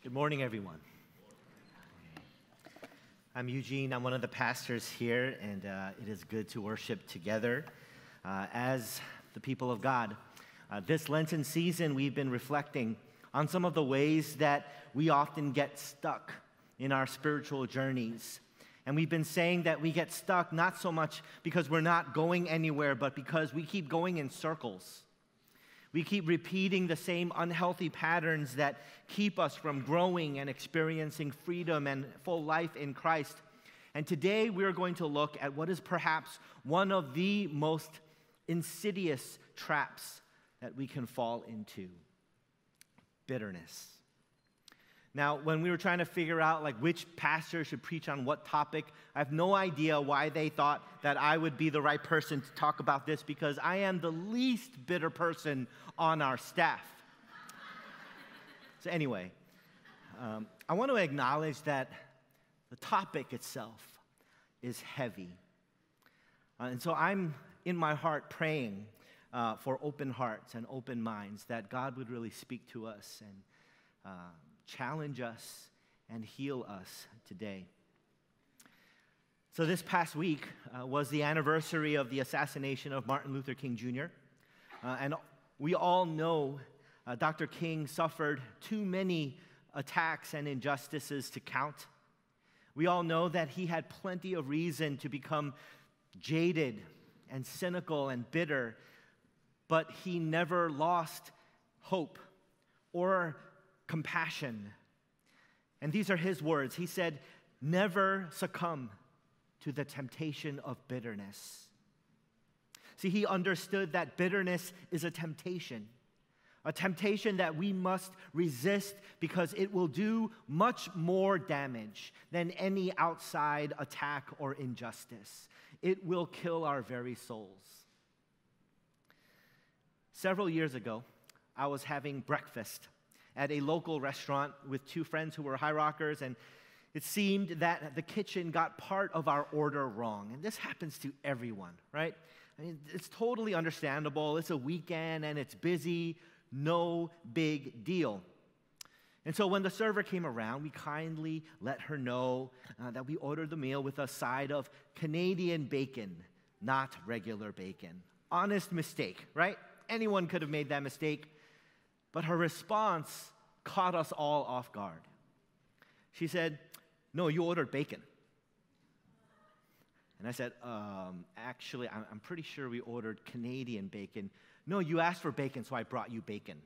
Good morning, everyone. I'm Eugene. I'm one of the pastors here, and it is good to worship together as the people of God. This Lenten season, we've been reflecting on some of the ways that we often get stuck in our spiritual journeys. And we've been saying that we get stuck not so much because we're not going anywhere, but because we keep going in circles. We keep repeating the same unhealthy patterns that keep us from growing and experiencing freedom and full life in Christ. And today we're going to look at what is perhaps one of the most insidious traps that we can fall into: bitterness. Now, when we were trying to figure out which pastor should preach on what topic, I have no idea why they thought that I would be the right person to talk about this, because I am the least bitter person on our staff. So anyway, I want to acknowledge that the topic itself is heavy. And so I'm in my heart praying for open hearts and open minds, that God would really speak to us and challenge us and heal us today. So this past week was the anniversary of the assassination of Martin Luther King Jr. And we all know Dr. King suffered too many attacks and injustices to count. We all know that he had plenty of reason to become jaded and cynical and bitter, but he never lost hope or compassion. And these are his words. He said, "Never succumb to the temptation of bitterness." See, he understood that bitterness is a temptation that we must resist, because it will do much more damage than any outside attack or injustice. It will kill our very souls. Several years ago, I was having breakfast at a local restaurant with two friends who were high rockers, and it seemed that the kitchen got part of our order wrong. And this happens to everyone, right? I mean, it's totally understandable. It's a weekend and it's busy. No big deal. And so when the server came around, we kindly let her know that we ordered the meal with a side of Canadian bacon, not regular bacon. Honest mistake, right? Anyone could have made that mistake. But her response caught us all off guard. She said, "No, you ordered bacon." And I said, actually, I'm pretty sure we ordered Canadian bacon. "No, you asked for bacon, so I brought you bacon."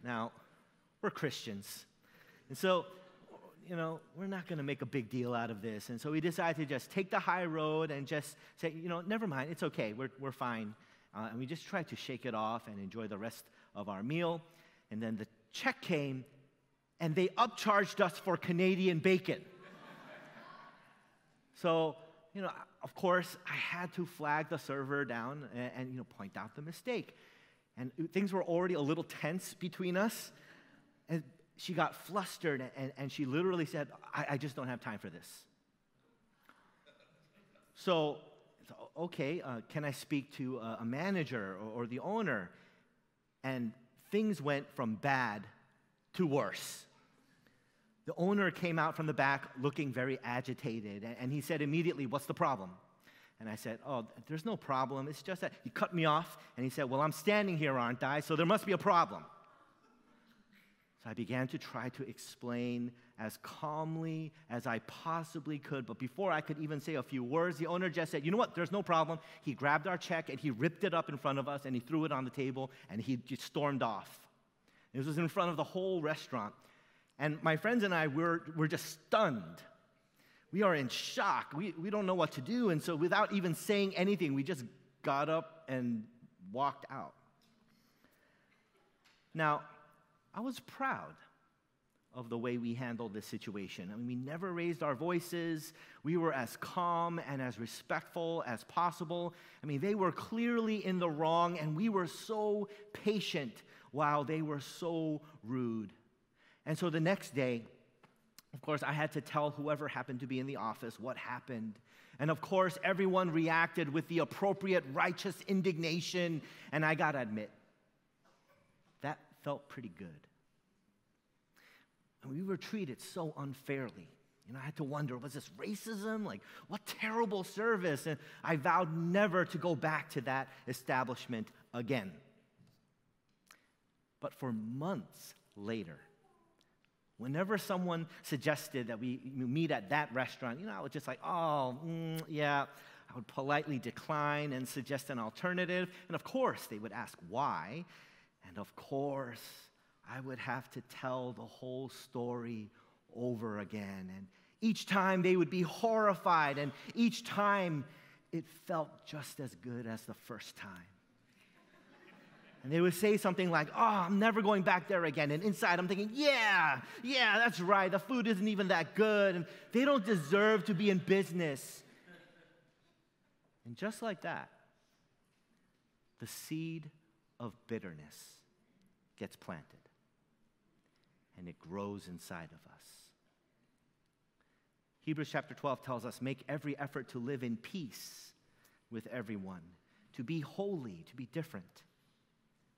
Now, we're Christians. And so, we're not going to make a big deal out of this. And so we decided to just take the high road and just say, never mind, it's okay, we're fine. And we just tried to shake it off and enjoy the rest of our meal. And then the check came, and they upcharged us for Canadian bacon. So, of course, I had to flag the server down and point out the mistake. And things were already a little tense between us. And she got flustered, and she literally said, I just don't have time for this. So, okay, can I speak to a manager or the owner? And things went from bad to worse. The owner came out from the back looking very agitated, and he said immediately, "What's the problem?" And I said, "Oh, there's no problem. It's just that," he cut me off, and he said, "Well, I'm standing here, aren't I? So there must be a problem." So I began to try to explain as calmly as I possibly could, but before I could even say a few words, the owner just said, "You know what, there's no problem." He grabbed our check, and he ripped it up in front of us, and he threw it on the table, and he just stormed off. This was in front of the whole restaurant. And my friends and I were just stunned. We are in shock. We don't know what to do, and so without even saying anything, we just got up and walked out. Now, I was proud of the way we handled this situation. I mean, we never raised our voices. We were as calm and as respectful as possible. I mean, they were clearly in the wrong, and we were so patient while they were so rude. And so the next day, of course, I had to tell whoever happened to be in the office what happened. And of course, everyone reacted with the appropriate righteous indignation. And I gotta admit, that felt pretty good. And we were treated so unfairly. I had to wonder, was this racism? Like, what terrible service? And I vowed never to go back to that establishment again. But for months later, whenever someone suggested that we meet at that restaurant, I was just like, yeah. I would politely decline and suggest an alternative. And of course, they would ask why. And of course, I would have to tell the whole story over again. And each time they would be horrified. And each time it felt just as good as the first time. And they would say something like, I'm never going back there again. And inside I'm thinking, yeah, that's right. The food isn't even that good. And they don't deserve to be in business. And just like that, the seed of bitterness gets planted. And it grows inside of us. Hebrews chapter 12 tells us, make every effort to live in peace with everyone, to be holy, to be different.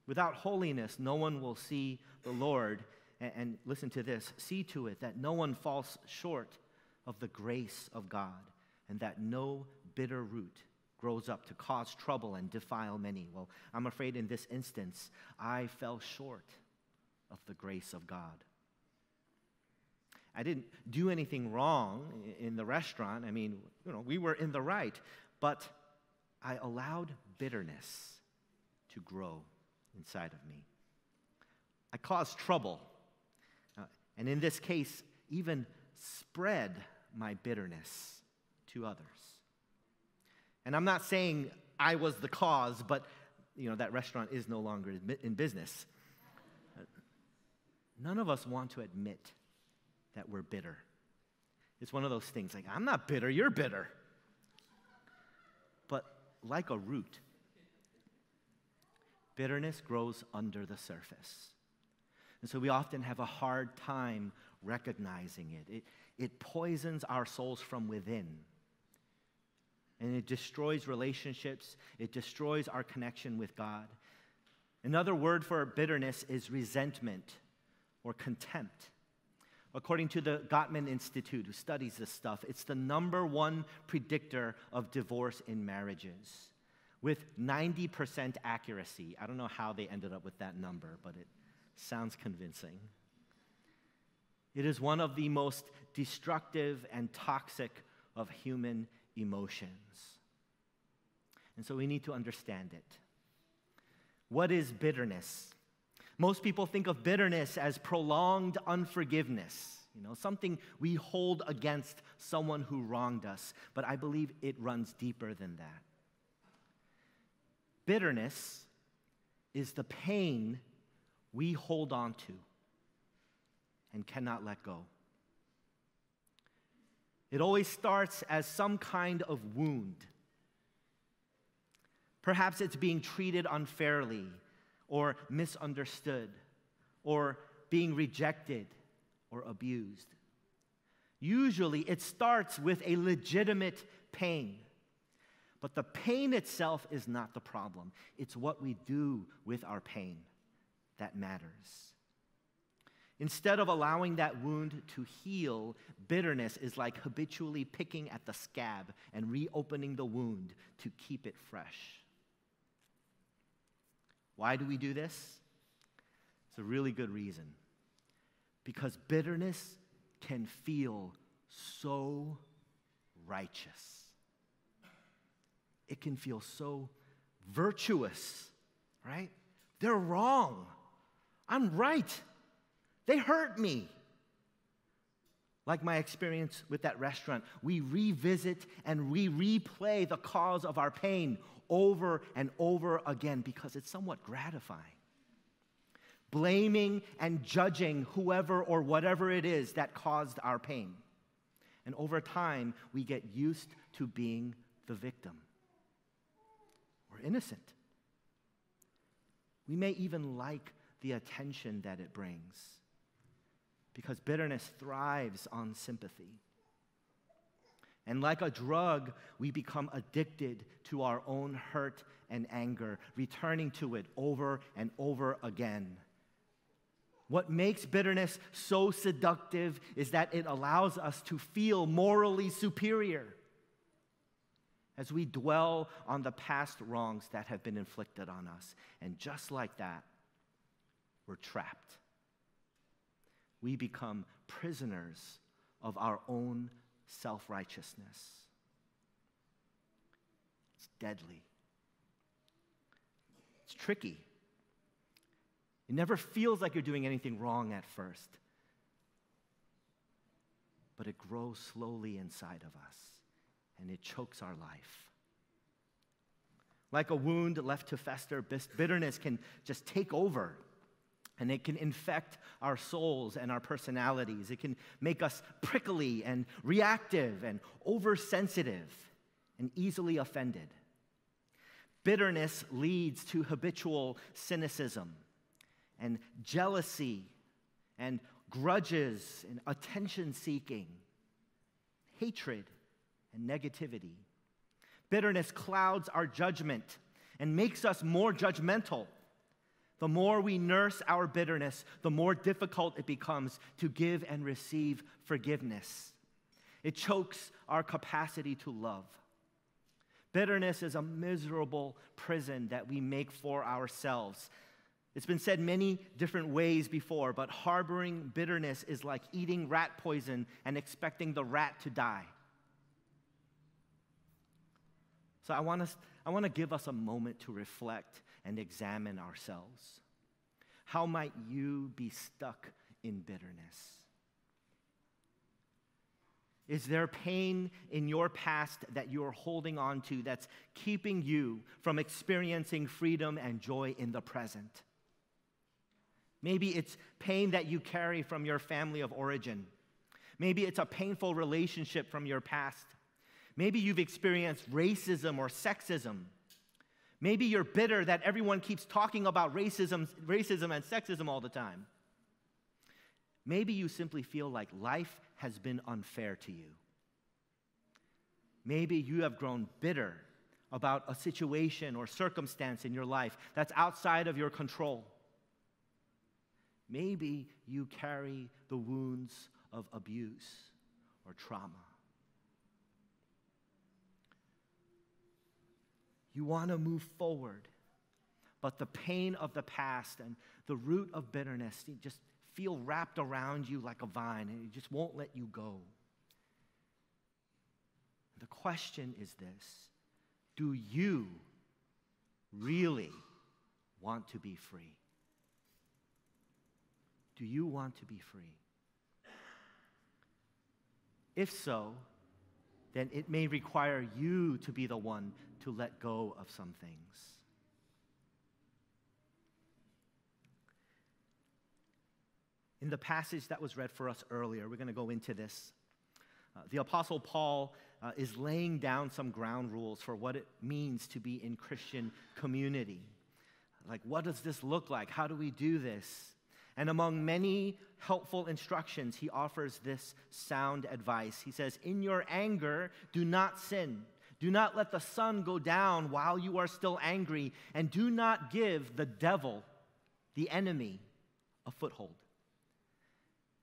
Without holiness, no one will see the Lord. And listen to this, see to it that no one falls short of the grace of God, and that no bitter root grows up to cause trouble and defile many. Well, I'm afraid in this instance, I fell short of the grace of God. I didn't do anything wrong in the restaurant. We were in the right, but I allowed bitterness to grow inside of me. I caused trouble, and in this case, even spread my bitterness to others. And I'm not saying I was the cause, but that restaurant is no longer in business. None of us want to admit that we're bitter. It's one of those things like, I'm not bitter, you're bitter. But like a root, bitterness grows under the surface. And so we often have a hard time recognizing it. It poisons our souls from within. And it destroys relationships. It destroys our connection with God. Another word for bitterness is resentment or contempt. According to the Gottman Institute, who studies this stuff, it's the number one predictor of divorce in marriages with 90% accuracy. I don't know how they ended up with that number, but it sounds convincing. It is one of the most destructive and toxic of human emotions. And so we need to understand it. What is bitterness? Most people think of bitterness as prolonged unforgiveness, something we hold against someone who wronged us. But I believe it runs deeper than that. Bitterness is the pain we hold on to and cannot let go. It always starts as some kind of wound. Perhaps it's being treated unfairly, or misunderstood, or being rejected or abused. Usually, it starts with a legitimate pain. But the pain itself is not the problem. It's what we do with our pain that matters. Instead of allowing that wound to heal, bitterness is like habitually picking at the scab and reopening the wound to keep it fresh. Why do we do this? It's a really good reason. Because bitterness can feel so righteous. It can feel so virtuous, right? They're wrong. I'm right. They hurt me. Like my experience with that restaurant, we revisit and we replay the cause of our pain over and over again because it's somewhat gratifying. Blaming and judging whoever or whatever it is that caused our pain. And over time, we get used to being the victim. We're innocent. We may even like the attention that it brings because bitterness thrives on sympathy. And like a drug, we become addicted to our own hurt and anger, returning to it over and over again What makes bitterness so seductive is that it allows us to feel morally superior as we dwell on the past wrongs that have been inflicted on us. And just like that, we're trapped. We become prisoners of our own self-righteousness. It's deadly. It's tricky. It never feels like you're doing anything wrong at first, but it grows slowly inside of us, and it chokes our life. Like a wound left to fester, bitterness can just take over, and it can infect our souls and our personalities. It can make us prickly and reactive and oversensitive and easily offended. Bitterness leads to habitual cynicism and jealousy and grudges and attention-seeking, hatred and negativity. Bitterness clouds our judgment and makes us more judgmental. The more we nurse our bitterness, the more difficult it becomes to give and receive forgiveness. It chokes our capacity to love. Bitterness is a miserable prison that we make for ourselves. It's been said many different ways before, but harboring bitterness is like eating rat poison and expecting the rat to die. So I want to give us a moment to reflect and examine ourselves. How might you be stuck in bitterness? Is there pain in your past that you're holding on to that's keeping you from experiencing freedom and joy in the present? Maybe it's pain that you carry from your family of origin. Maybe it's a painful relationship from your past. Maybe you've experienced racism or sexism. Maybe you're bitter that everyone keeps talking about racism and sexism all the time. Maybe you simply feel like life has been unfair to you. Maybe you have grown bitter about a situation or circumstance in your life that's outside of your control. Maybe you carry the wounds of abuse or trauma. You want to move forward, but the pain of the past and the root of bitterness just feel wrapped around you like a vine, and it just won't let you go. The question is this: do you really want to be free? Do you want to be free? If so, then it may require you to be the one to let go of some things. In the passage that was read for us earlier, we're going to go into this. The Apostle Paul is laying down some ground rules for what it means to be in Christian community. Like, what does this look like? How do we do this? And among many helpful instructions, he offers this sound advice. He says, in your anger, do not sin. Do not let the sun go down while you are still angry, and do not give the devil, the enemy, a foothold.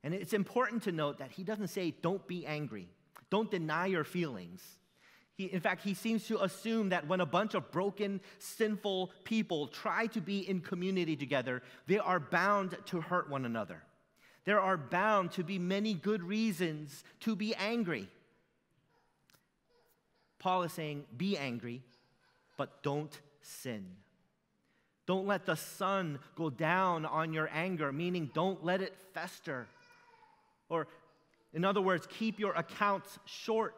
And it's important to note that he doesn't say, don't be angry. Don't deny your feelings. In fact, he seems to assume that when a bunch of broken, sinful people try to be in community together, they are bound to hurt one another. There are bound to be many good reasons to be angry. Paul is saying, be angry, but don't sin. Don't let the sun go down on your anger, meaning don't let it fester. Or, in other words, keep your accounts short.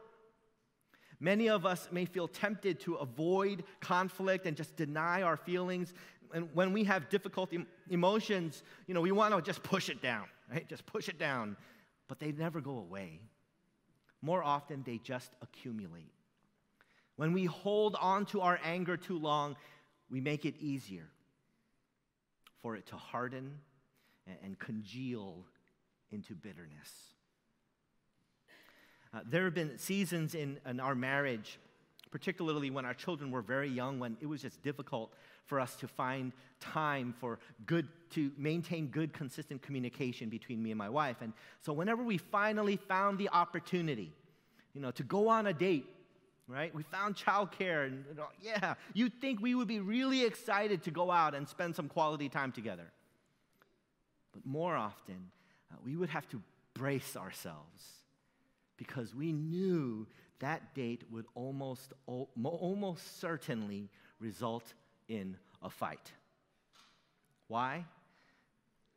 Many of us may feel tempted to avoid conflict and just deny our feelings. And when we have difficult emotions, we want to just push it down, right? Just push it down. But they never go away. More often, they just accumulate. When we hold on to our anger too long, we make it easier for it to harden and congeal into bitterness. There have been seasons in our marriage, particularly when our children were very young, when it was just difficult for us to find time to maintain good, consistent communication between me and my wife. And so whenever we finally found the opportunity, to go on a date, right? We found childcare, and you'd think we would be really excited to go out and spend some quality time together. But more often, we would have to brace ourselves because we knew that date would almost certainly result in a fight. Why?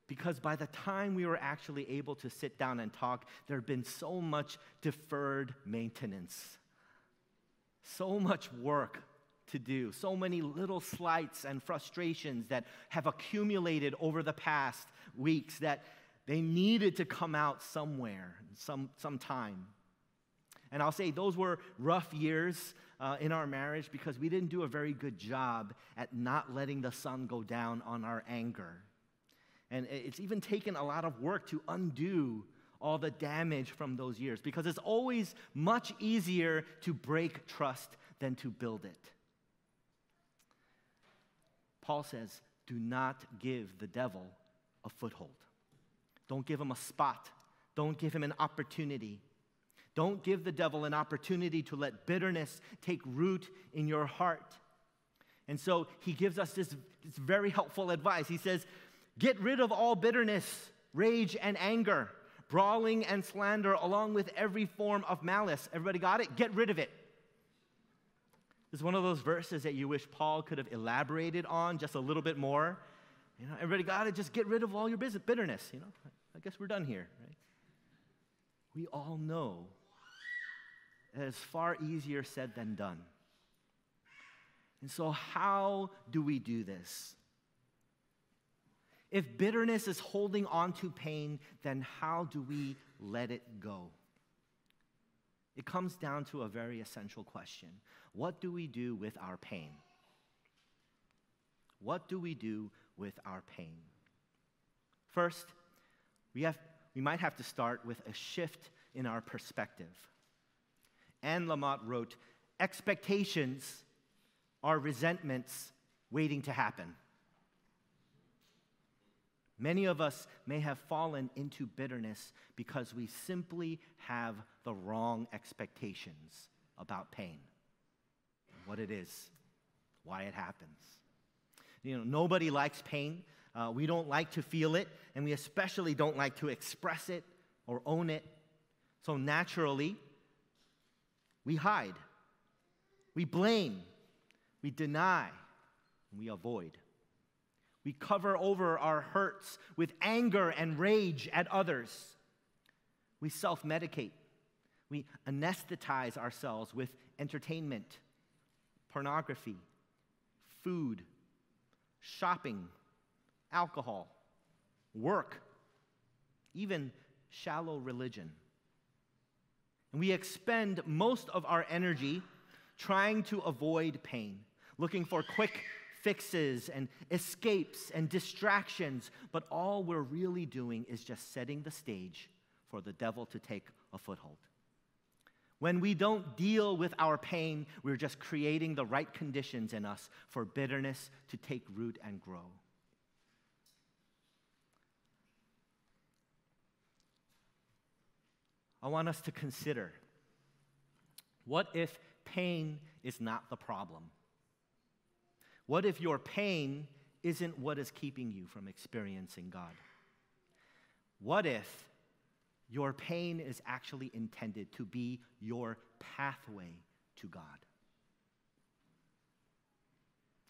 Because by the time we were actually able to sit down and talk, there had been so much deferred maintenance, so much work to do, so many little slights and frustrations that have accumulated over the past weeks that they needed to come out somewhere, sometime. And I'll say those were rough years in our marriage because we didn't do a very good job at not letting the sun go down on our anger. And it's even taken a lot of work to undo all the damage from those years because it's always much easier to break trust than to build it. Paul says, do not give the devil a foothold. Don't give him a spot. Don't give him an opportunity. Don't give the devil an opportunity to let bitterness take root in your heart. And so he gives us this very helpful advice. He says, get rid of all bitterness, rage, and anger, brawling and slander, along with every form of malice. Everybody got it? Get rid of it. It's one of those verses that you wish Paul could have elaborated on just a little bit more. Everybody got it? Just get rid of all your bitterness. I guess we're done here, right? We all know that it's far easier said than done. And so how do we do this? If bitterness is holding on to pain, then how do we let it go? It comes down to a very essential question. What do we do with our pain? What do we do with our pain? First, we might have to start with a shift in our perspective. Anne Lamott wrote, expectations are resentments waiting to happen. Many of us may have fallen into bitterness because we simply have the wrong expectations about pain, what it is, why it happens. Nobody likes pain. We don't like to feel it, and we especially don't like to express it or own it. So naturally, we hide, we blame, we deny, and we avoid. We cover over our hurts with anger and rage at others. We self-medicate. We anesthetize ourselves with entertainment, pornography, food, shopping, alcohol, work, even shallow religion. And we expend most of our energy trying to avoid pain, looking for quick fixes and escapes and distractions, but all we're really doing is just setting the stage for the devil to take a foothold. When we don't deal with our pain, we're just creating the right conditions in us for bitterness to take root and grow. I want us to consider, what if pain is not the problem? What if your pain isn't what is keeping you from experiencing God? What if your pain is actually intended to be your pathway to God?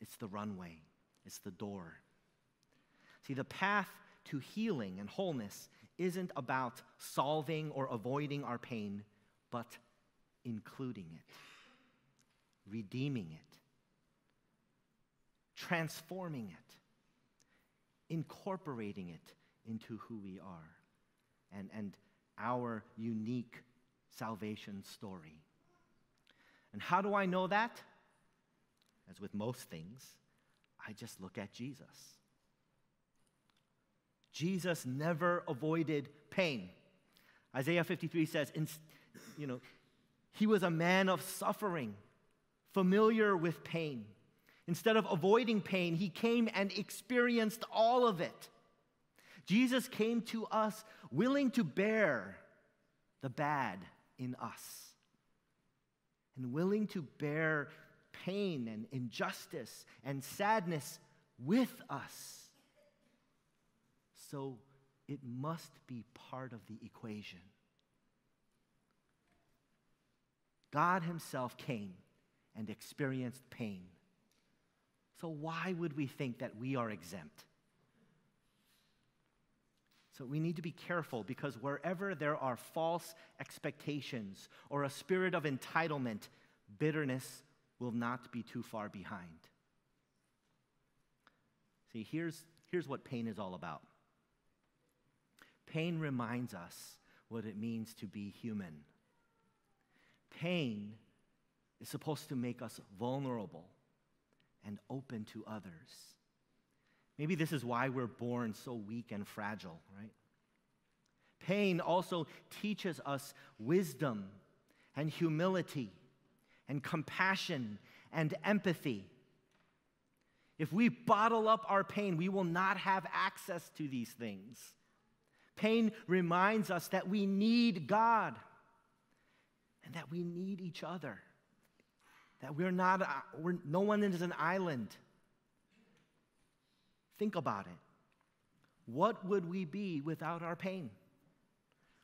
It's the runway. It's the door. See, the path to healing and wholeness isn't about solving or avoiding our pain, but including it, redeeming it, transforming it, incorporating it into who we are and our unique salvation story. And how do I know that? As with most things, I just look at Jesus. Jesus never avoided pain. Isaiah 53 says, he was a man of suffering, familiar with pain. Instead of avoiding pain, he came and experienced all of it. Jesus came to us willing to bear the bad in us and willing to bear pain and injustice and sadness with us. So it must be part of the equation. God himself came and experienced pain. So why would we think that we are exempt? So we need to be careful, because wherever there are false expectations or a spirit of entitlement, bitterness will not be too far behind. See, here's what pain is all about. Pain reminds us what it means to be human. Pain is supposed to make us vulnerable and open to others. Maybe this is why we're born so weak and fragile, right? Pain also teaches us wisdom and humility and compassion and empathy. If we bottle up our pain, we will not have access to these things. Pain reminds us that we need God and that we need each other. That no one is an island. Think about it. What would we be without our pain?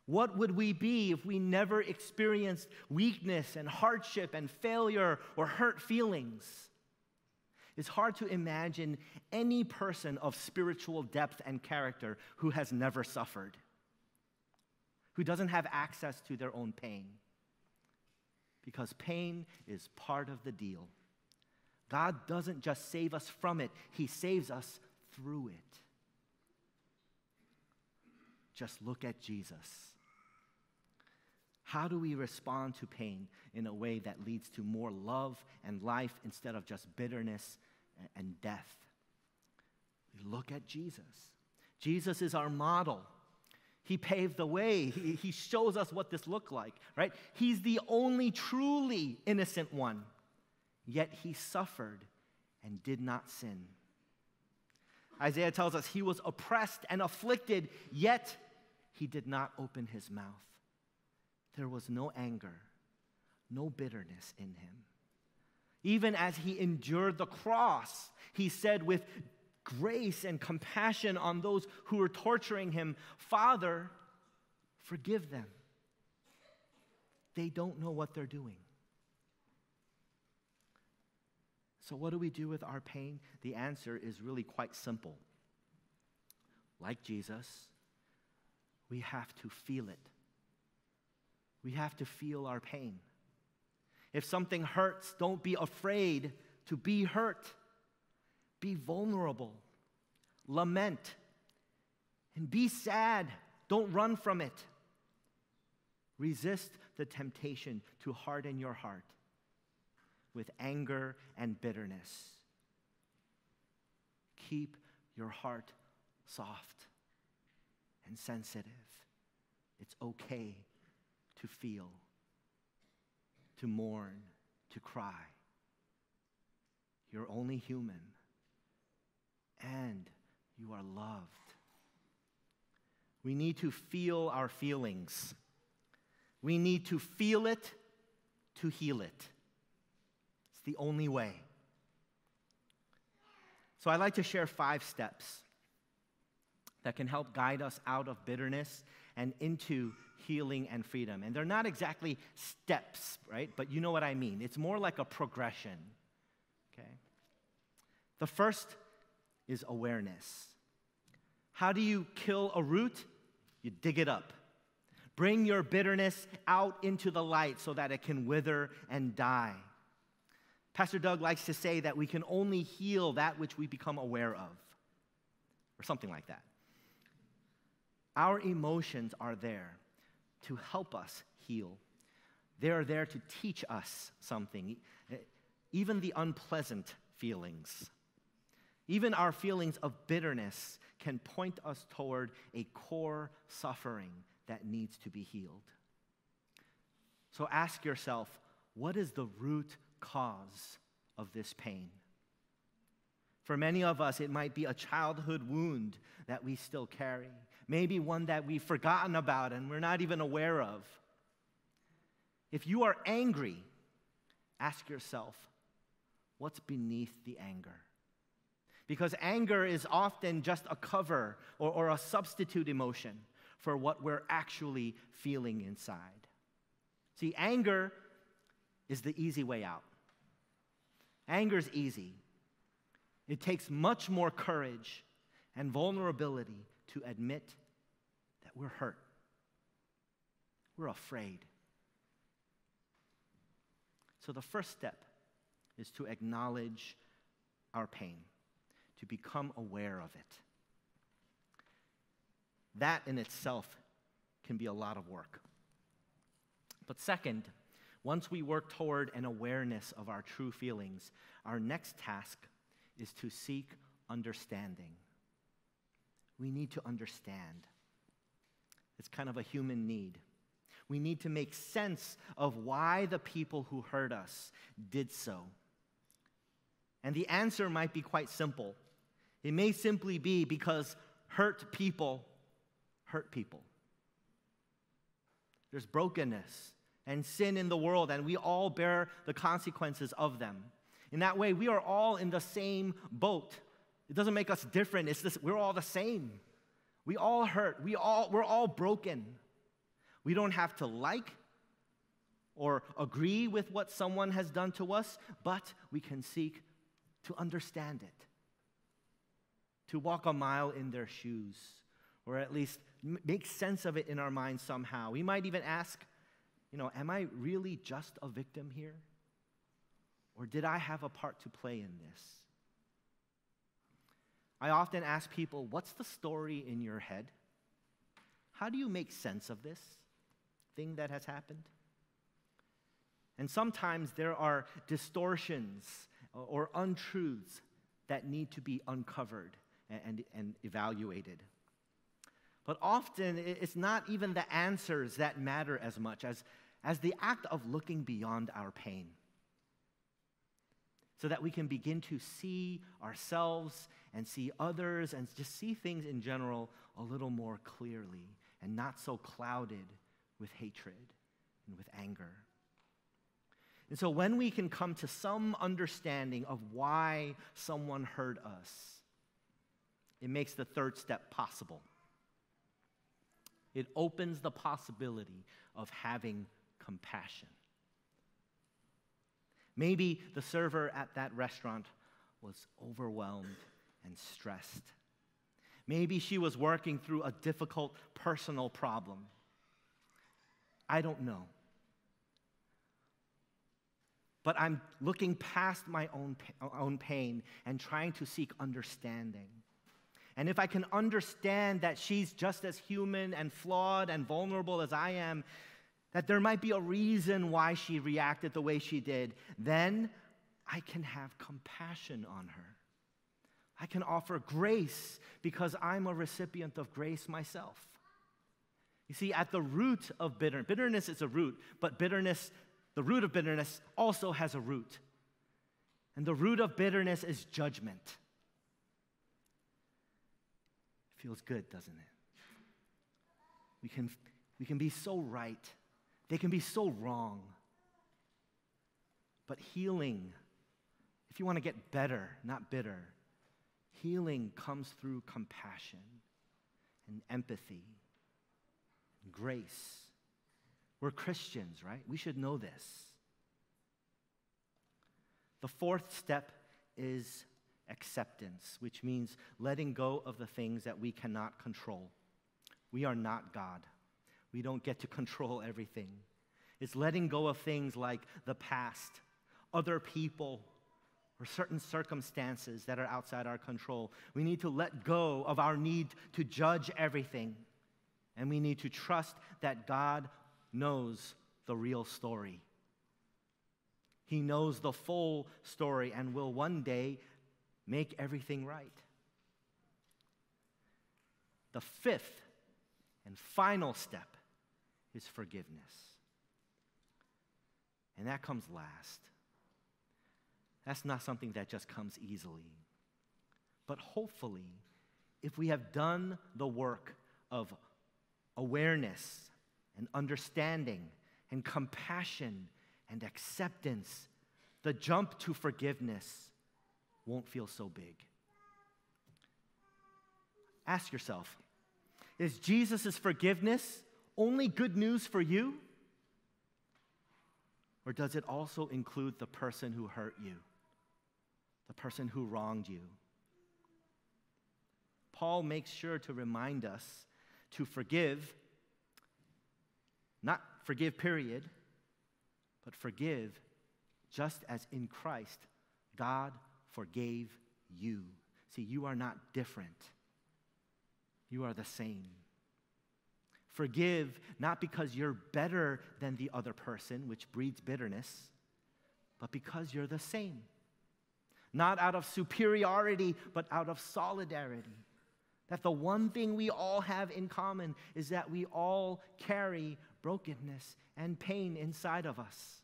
What would we be if we never experienced weakness and hardship and failure or hurt feelings? It's hard to imagine any person of spiritual depth and character who has never suffered, who doesn't have access to their own pain. Because pain is part of the deal. God doesn't just save us from it, he saves us through it. Just look at Jesus. How do we respond to pain in a way that leads to more love and life instead of just bitterness and death? We look at Jesus. Jesus is our model. He paved the way. He shows us what this looked like, right? He's the only truly innocent one, yet he suffered and did not sin. Isaiah tells us he was oppressed and afflicted, yet he did not open his mouth. There was no anger, no bitterness in him. Even as he endured the cross, he said with grace and compassion on those who were torturing him, "Father, forgive them. They don't know what they're doing." So what do we do with our pain? The answer is really quite simple. Like Jesus, we have to feel it. We have to feel our pain. If something hurts, don't be afraid to be hurt. Be vulnerable. Lament. And be sad. Don't run from it. Resist the temptation to harden your heart with anger and bitterness. Keep your heart soft and sensitive. It's okay to feel, to mourn, to cry. You're only human, and you are loved. We need to feel our feelings. We need to feel it to heal it. It's the only way. So I'd like to share 5 steps that can help guide us out of bitterness and into healing and freedom. And they're not exactly steps, right? But you know what I mean. It's more like a progression, okay? The first is awareness. How do you kill a root? You dig it up. Bring your bitterness out into the light so that it can wither and die. Pastor Doug likes to say that we can only heal that which we become aware of, or something like that. Our emotions are there to help us heal. They are there to teach us something, even the unpleasant feelings. Even our feelings of bitterness can point us toward a core suffering that needs to be healed. So ask yourself, what is the root cause of this pain? For many of us, it might be a childhood wound that we still carry, maybe one that we've forgotten about and we're not even aware of. If you are angry, ask yourself, what's beneath the anger? Because anger is often just a cover or a substitute emotion for what we're actually feeling inside. See, anger is the easy way out. Anger is easy. It takes much more courage and vulnerability to admit that we're hurt. We're afraid. So the first step is to acknowledge our pain, to become aware of it. That in itself can be a lot of work. But second, once we work toward an awareness of our true feelings, our next task is to seek understanding. We need to understand. It's kind of a human need. We need to make sense of why the people who hurt us did so. And the answer might be quite simple. It may simply be because hurt people hurt people. There's brokenness and sin in the world, and we all bear the consequences of them. In that way, we are all in the same boat. It doesn't make us different. It's this, we're all the same. We all hurt. We're all broken. We don't have to like or agree with what someone has done to us, but we can seek to understand it, to walk a mile in their shoes, or at least make sense of it in our minds somehow. We might even ask, am I really just a victim here? Or did I have a part to play in this? I often ask people, what's the story in your head? How do you make sense of this thing that has happened? And sometimes there are distortions or untruths that need to be uncovered and evaluated. But often it's not even the answers that matter as much as the act of looking beyond our pain, so that we can begin to see ourselves and see others and just see things in general a little more clearly and not so clouded with hatred and with anger. And so when we can come to some understanding of why someone hurt us, it makes the third step possible. It opens the possibility of having compassion. Maybe the server at that restaurant was overwhelmed and stressed. Maybe she was working through a difficult personal problem. I don't know. But I'm looking past my own pain and trying to seek understanding. And if I can understand that she's just as human and flawed and vulnerable as I am, that there might be a reason why she reacted the way she did, then I can have compassion on her. I can offer grace because I'm a recipient of grace myself. You see, at the root of bitterness is a root, but the root of bitterness also has a root. And the root of bitterness is judgment. Feels good, doesn't it? We can be so right. They can be so wrong. But healing, if you want to get better, not bitter, healing comes through compassion and empathy and grace. We're Christians, right? We should know this. The fourth step is acceptance, which means letting go of the things that we cannot control. We are not God. We don't get to control everything. It's letting go of things like the past, other people, or certain circumstances that are outside our control. We need to let go of our need to judge everything, and we need to trust that God knows the real story. He knows the full story and will one day make everything right. The fifth and final step is forgiveness. And that comes last. That's not something that just comes easily. but hopefully, if we have done the work of awareness and understanding and compassion and acceptance, the jump to forgiveness won't feel so big. Ask yourself, is Jesus' forgiveness only good news for you? Or does it also include the person who hurt you, the person who wronged you? Paul makes sure to remind us to forgive, not forgive period, but forgive just as in Christ God forgave you. See, you are not different. You are the same. Forgive not because you're better than the other person, which breeds bitterness, but because you're the same. Not out of superiority, but out of solidarity. That the one thing we all have in common is that we all carry brokenness and pain inside of us.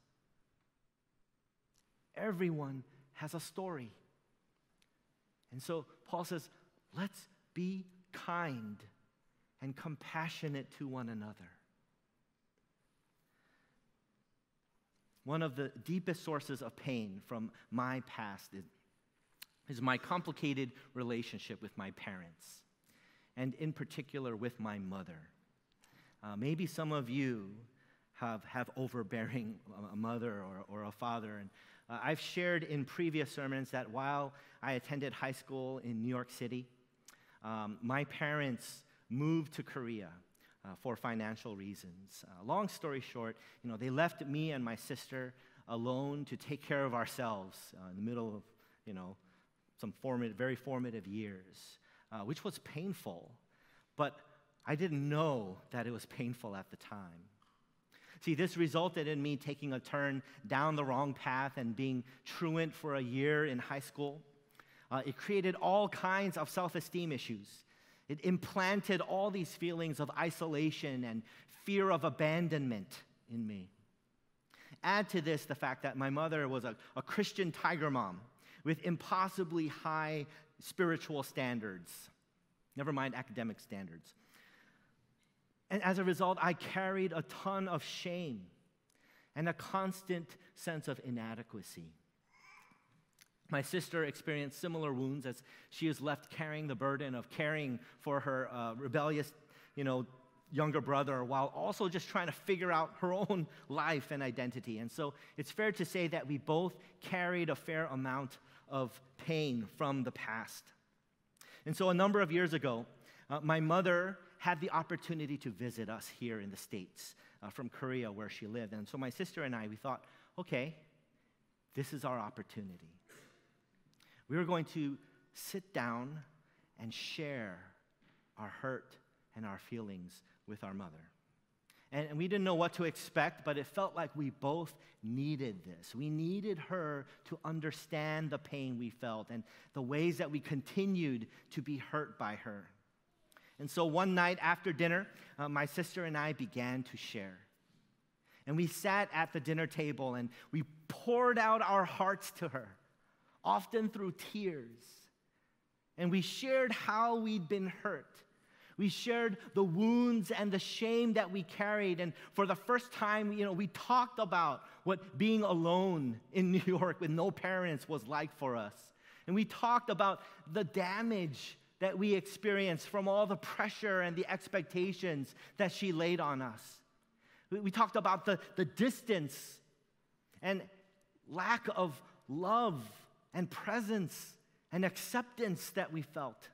Everyone has a story. And so Paul says, let's be kind and compassionate to one another. One of the deepest sources of pain from my past is my complicated relationship with my parents, and in particular with my mother. Maybe some of you have overbearing a mother or a father. And I've shared in previous sermons that while I attended high school in New York City, my parents moved to Korea for financial reasons. Long story short, they left me and my sister alone to take care of ourselves in the middle of, some very formative years, which was painful. But I didn't know that it was painful at the time. See, this resulted in me taking a turn down the wrong path and being truant for a year in high school. It created all kinds of self-esteem issues. It implanted all these feelings of isolation and fear of abandonment in me. Add to this the fact that my mother was a Christian tiger mom with impossibly high spiritual standards, never mind academic standards. And as a result, I carried a ton of shame and a constant sense of inadequacy. My sister experienced similar wounds as she was left carrying the burden of caring for her rebellious, younger brother, while also just trying to figure out her own life and identity. And so it's fair to say that we both carried a fair amount of pain from the past. And so a number of years ago, my mother had the opportunity to visit us here in the States from Korea, where she lived. And so my sister and we thought, okay, this is our opportunity. We were going to sit down and share our hurt and our feelings with our mother. And we didn't know what to expect, but it felt like we both needed this. We needed her to understand the pain we felt and the ways that we continued to be hurt by her. And so one night after dinner, my sister and I began to share. And we sat at the dinner table and we poured out our hearts to her, often through tears. And we shared how we'd been hurt. We shared the wounds and the shame that we carried. And for the first time, we talked about what being alone in New York with no parents was like for us. And we talked about the damage that we experienced from all the pressure and the expectations that she laid on us. We talked about the distance and lack of love and presence and acceptance that we felt.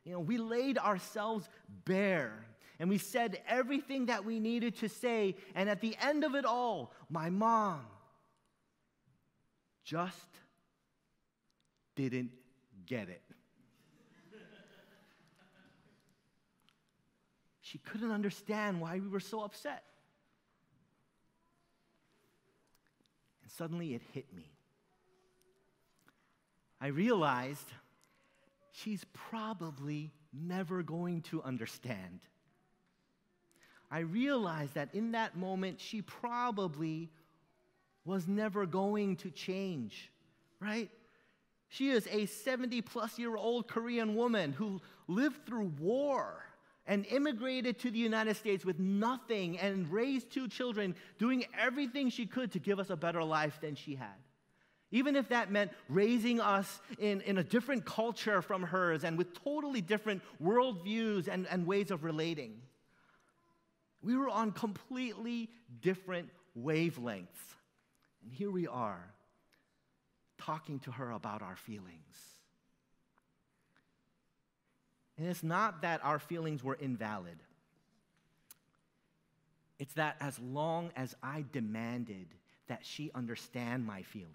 We laid ourselves bare, and we said everything that we needed to say, and at the end of it all, my mom just didn't get it. She couldn't understand why we were so upset. And suddenly it hit me. I realized she's probably never going to understand. I realized that in that moment, she probably was never going to change, right? She is a 70-plus-year-old Korean woman who lived through war and immigrated to the United States with nothing and raised 2 children, doing everything she could to give us a better life than she had. Even if that meant raising us in a different culture from hers and with totally different worldviews and ways of relating. We were on completely different wavelengths. And here we are, talking to her about our feelings. And it's not that our feelings were invalid. It's that as long as I demanded that she understand my feelings,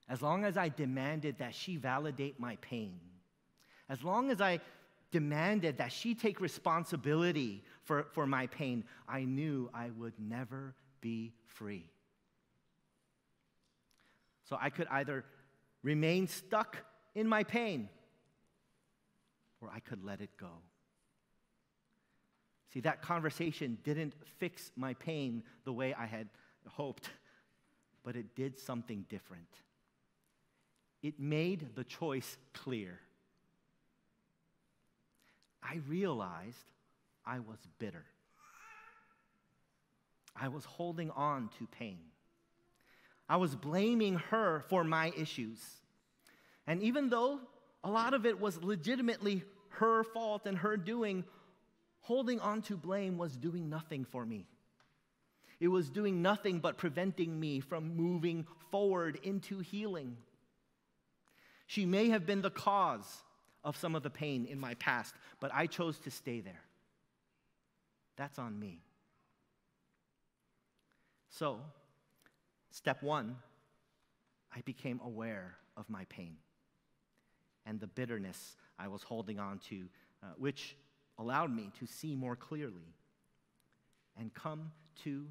as long as I demanded that she validate my pain, as long as I demanded that she take responsibility for my pain, I knew I would never be free. So I could either remain stuck in my pain, or I could let it go. See, that conversation didn't fix my pain the way I had hoped, but it did something different. It made the choice clear. I realized I was bitter. I was holding on to pain. I was blaming her for my issues. And even though a lot of it was legitimately her fault and her doing, holding on to blame was doing nothing for me. It was doing nothing but preventing me from moving forward into healing. She may have been the cause of some of the pain in my past, but I chose to stay there. That's on me. So, step 1, I became aware of my pain and the bitterness I was holding on to, which allowed me to see more clearly and come to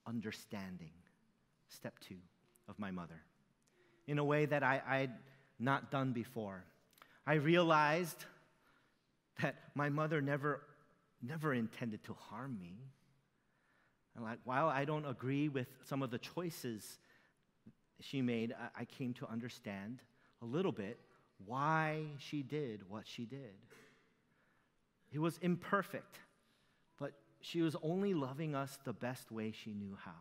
understanding, step 2, of my mother, in a way that I'd not done before. I realized that my mother never intended to harm me. And while I don't agree with some of the choices she made, I came to understand a little bit why she did what she did. It was imperfect, but she was only loving us the best way she knew how.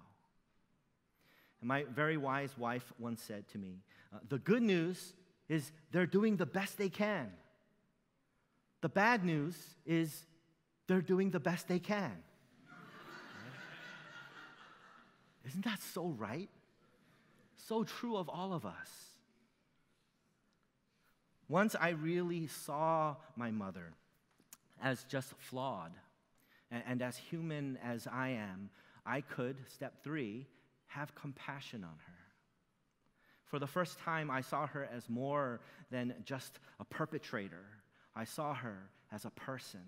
And my very wise wife once said to me, the good news is they're doing the best they can. The bad news is they're doing the best they can. Isn't that so right? So true of all of us. Once I really saw my mother as just flawed and as human as I am, I could, step 3, have compassion on her. For the first time, I saw her as more than just a perpetrator. I saw her as a person.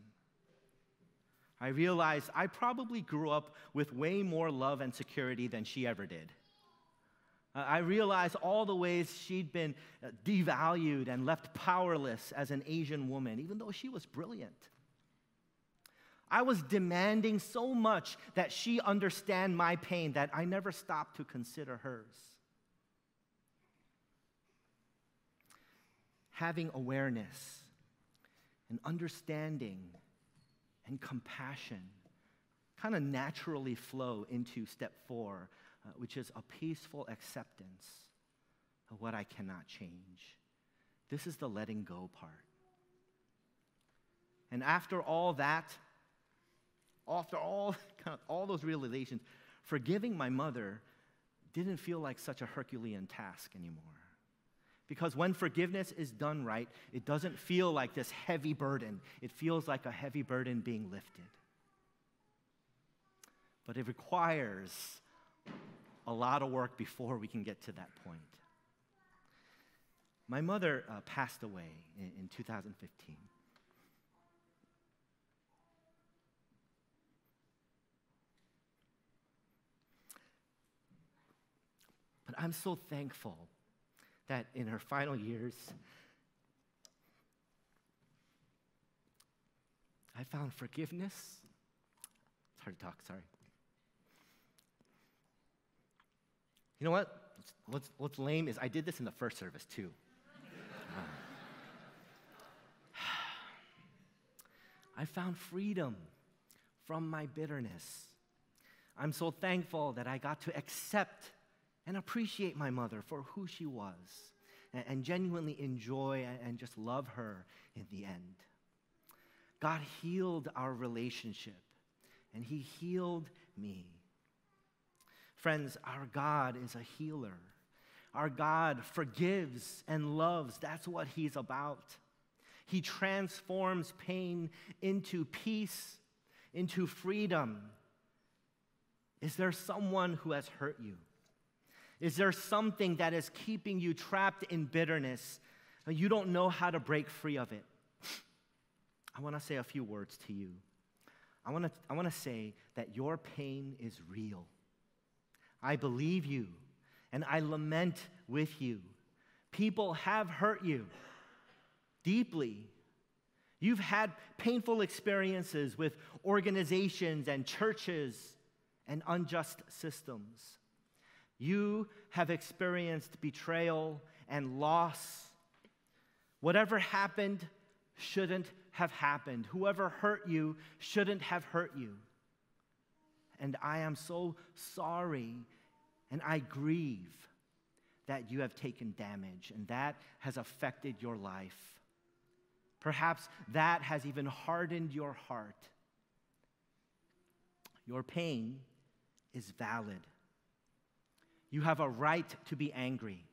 I realized I probably grew up with way more love and security than she ever did. I realized all the ways she'd been devalued and left powerless as an Asian woman, even though she was brilliant. I was demanding so much that she understand my pain that I never stopped to consider hers. Having awareness and understanding and compassion kind of naturally flow into step 4, which is a peaceful acceptance of what I cannot change. This is the letting go part. And after all that, after all those realizations, forgiving my mother didn't feel like such a Herculean task anymore. Because when forgiveness is done right, it doesn't feel like this heavy burden. It feels like a heavy burden being lifted. But it requires a lot of work before we can get to that point. My mother passed away in 2015. But I'm so thankful that in her final years, I found forgiveness. It's hard to talk, sorry. You know what? what's lame is I did this in the first service too. I found freedom from my bitterness. I'm so thankful that I got to accept and appreciate my mother for who she was and genuinely enjoy and just love her in the end. God healed our relationship, and He healed me. Friends, our God is a healer. Our God forgives and loves. That's what He's about. He transforms pain into peace, into freedom. Is there someone who has hurt you? Is there something that is keeping you trapped in bitterness and you don't know how to break free of it? I want to say a few words to you. I want to say that your pain is real. I believe you, and I lament with you. People have hurt you deeply. You've had painful experiences with organizations and churches and unjust systems. You have experienced betrayal and loss. Whatever happened shouldn't have happened. Whoever hurt you shouldn't have hurt you. And I am so sorry, and I grieve that you have taken damage, and that has affected your life. Perhaps that has even hardened your heart. Your pain is valid. You have a right to be angry.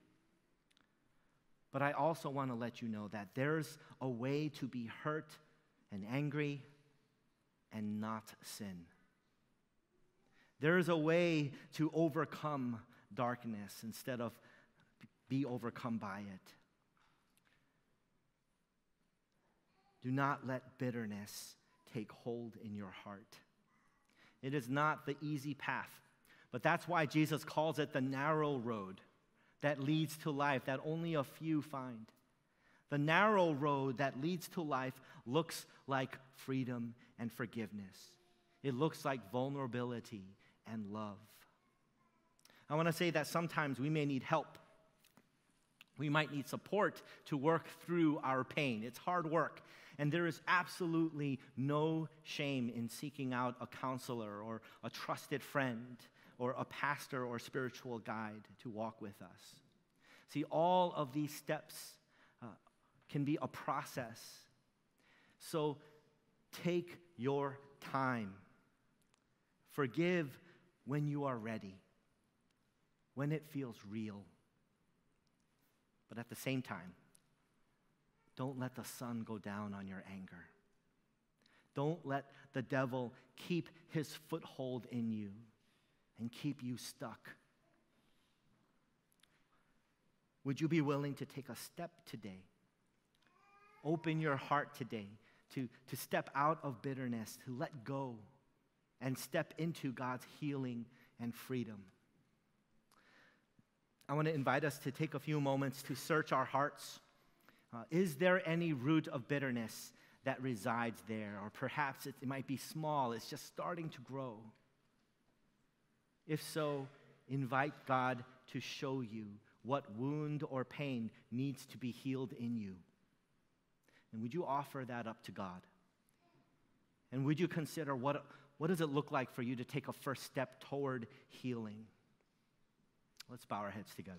But I also want to let you know that there's a way to be hurt and angry and not sin. There is a way to overcome darkness instead of be overcome by it. Do not let bitterness take hold in your heart. It is not the easy path, but that's why Jesus calls it the narrow road that leads to life that only a few find. The narrow road that leads to life looks like freedom and forgiveness. It looks like vulnerability and love. I want to say that sometimes we may need help. We might need support to work through our pain. It's hard work, and there is absolutely no shame in seeking out a counselor or a trusted friend or a pastor or spiritual guide to walk with us. See, all of these steps can be a process. So take your time. Forgive when you are ready, when it feels real. But at the same time, don't let the sun go down on your anger. Don't let the devil keep his foothold in you and keep you stuck. Would you be willing to take a step today? Open your heart today to step out of bitterness, to let go, and step into God's healing and freedom. I want to invite us to take a few moments to search our hearts. Is there any root of bitterness that resides there? Or perhaps it might be small, it's just starting to grow. If so, invite God to show you what wound or pain needs to be healed in you. And would you offer that up to God? And would you consider what does it look like for you to take a first step toward healing? Let's bow our heads together.